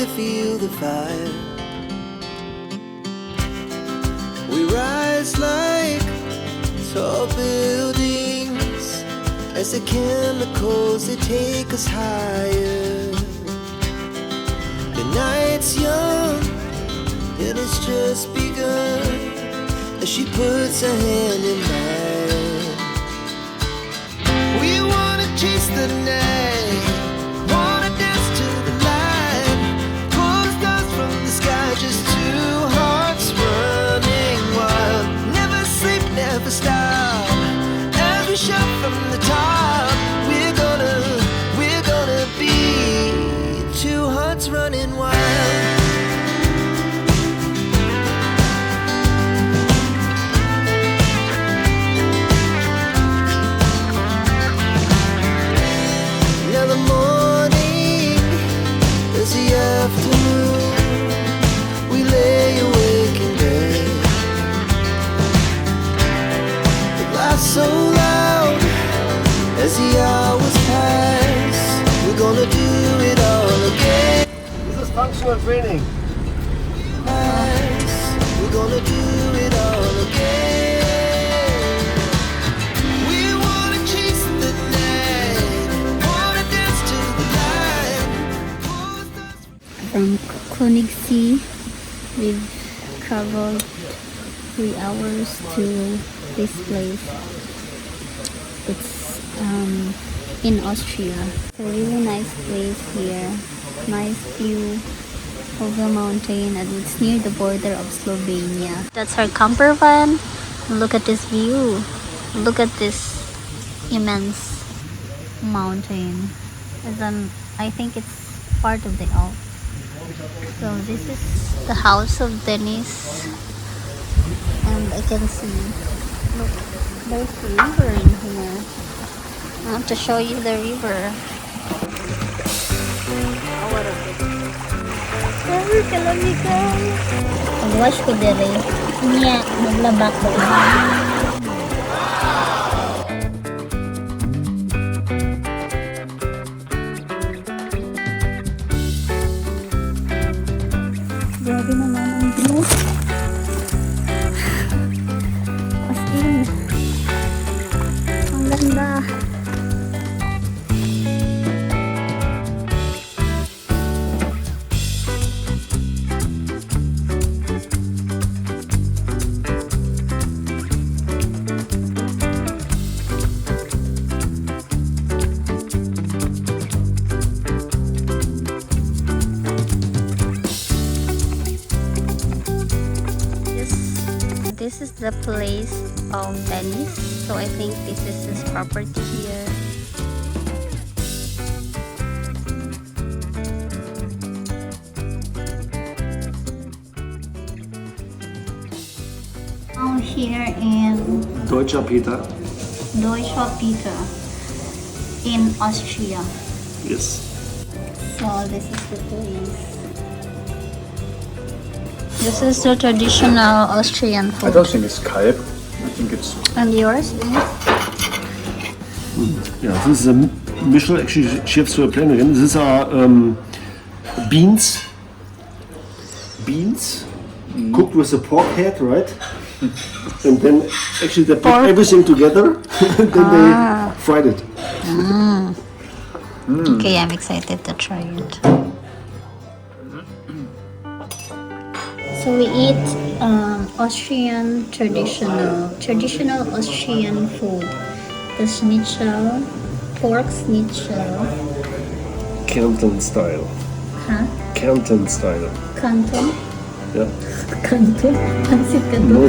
to feel the fire. We rise like tall buildings as the chemicals, they take us higher. The night's young and it's just begun as she puts her hand in mine. We wanna chase the night, wanna dance to the light, pull the stars from the sky, just two hearts running wild. Never sleep, never stop, as we shout from the top. We're gonna be two hearts running wild. So loud as the hours pass, we're gonna do it all again. This is functional training. We're gonna do it all again. We wanna chase the night, wanna dance to the light. From Königssee, we've traveled 3 hours to this place. It's in Austria. It's a really nice place here. Nice view of the mountain, and it's near the border of Slovenia. That's our camper van. Look at this view. Look at this immense mountain. I think it's part of the Alps. So this is the house of Dennis, and I can see, look, there's a river in here. I want to show you the river. Oh, what a big. Sorry, kalamigan. Mag-wash ko dere. Niya, maglaba ko. Grabe naman ang view. As in, ang ganda. This is the place of Dennis, so I think this is his property here. Now here in Deutscher Peter. Peter in Austria. Yes. So this is the place. This is the traditional Austrian I food. don't think it's Kalb. I think it's... And yours? Yeah, this is a Michel, actually she has to explain again. These are beans. Beans cooked with a pork head, right? And then actually they put everything together and then they fried it. Okay, I'm excited to try it. So we eat Austrian traditional Austrian food. The schnitzel, pork schnitzel. Canton style. Huh? Canton style. Canton? Yeah. Canton? Pansit Canton? No.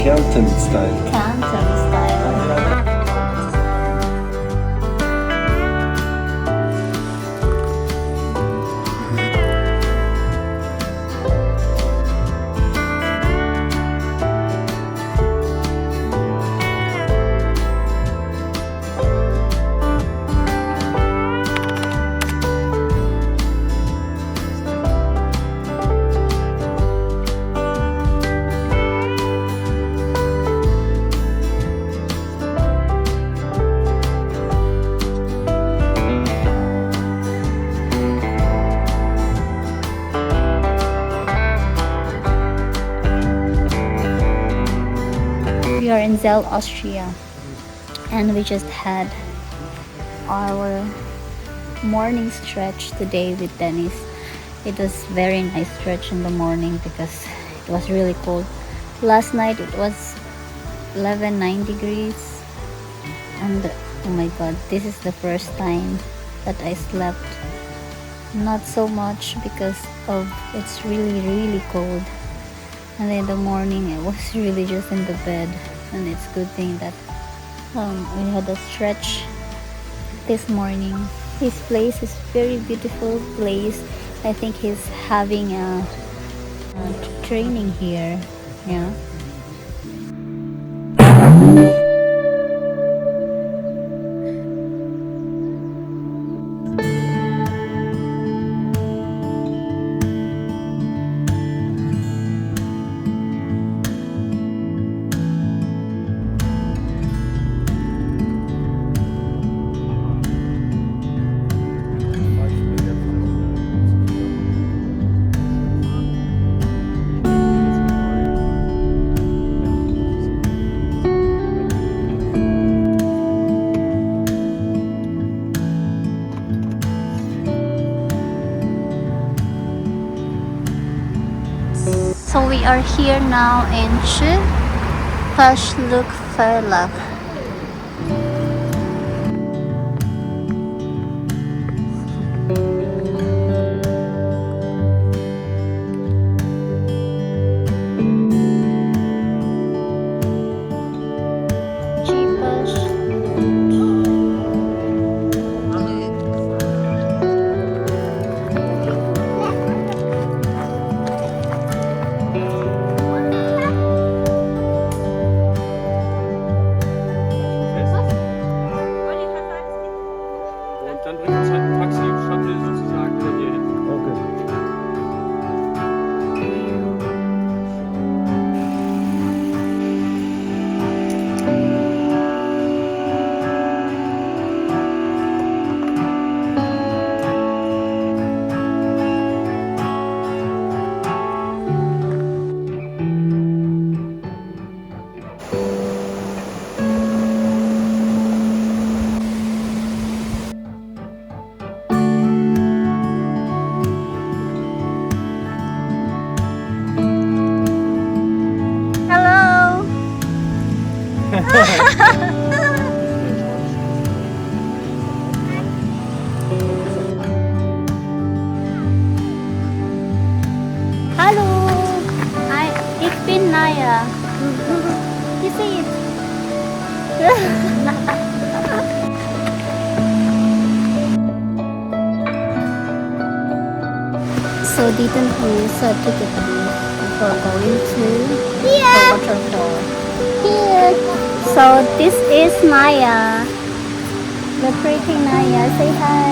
Canton style. Canton style. in Zell, Austria, and we just had our morning stretch today with Dennis. It was very nice stretch in the morning because it was really cold. Last night it was 9 degrees, and oh my god, this is the first time that I slept not so much because of it's really cold. And in the morning I was really just in the bed, and it's good thing that we had a stretch this morning. This place is very beautiful place. I think he's having a training here. Yeah. So we are here now in Tscheppaschlucht Waterfalls. Und dann bringt uns halt ein Taxi, Shuttle sozusagen wieder hier hin. Hello. Hallo. Ich bin Naya. You see it? So didn't use a ticket before going to the waterfall. Here. So this is Naya. The pretty Naya. Say hi.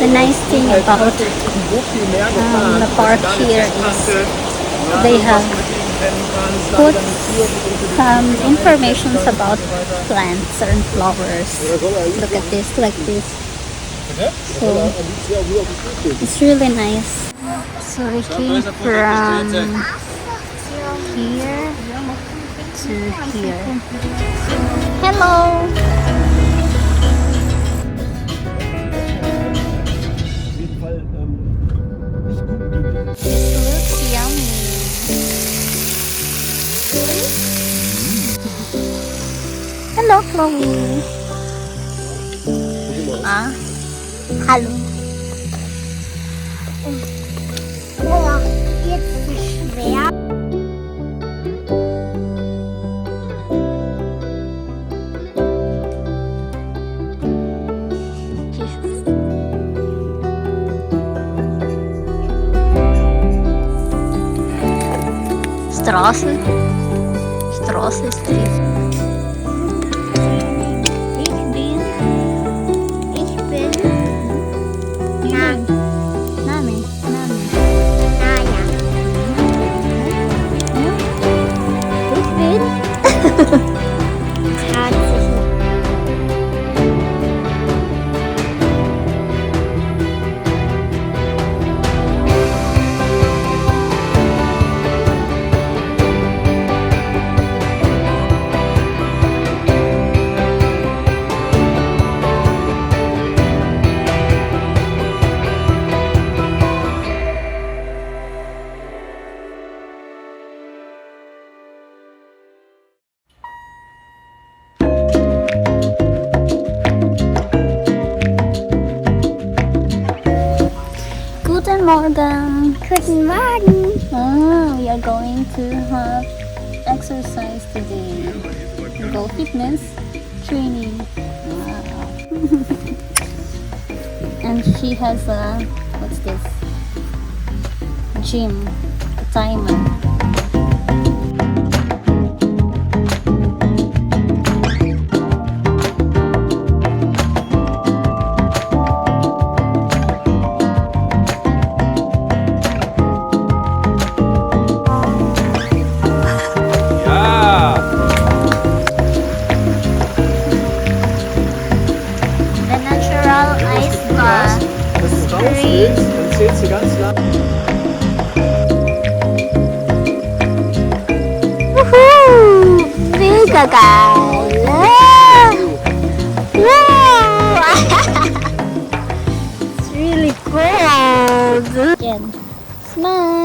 The nice thing about the park here is they have put some information about plants and flowers. Look at this, like this. So it's really nice. So we came from here to here. Hello! This looks yummy. Hello, Chloe. Ah, hallo. Oh, jetzt ist schwer. Straße. Straße ist drin. Ich bin Name. Name. Naya. Ich bin. Tatsächlich. Guten Morgen. Guten Morgen. We are going to have exercise today. Go fitness training. Wow. And she has a, what's this? Gym timer. Ja! The natural ice bath. Wenn du rauslegst, dann zählst du ganz lang. Woohoo! Mega geil! Wow! It's really cold! Again. Smile!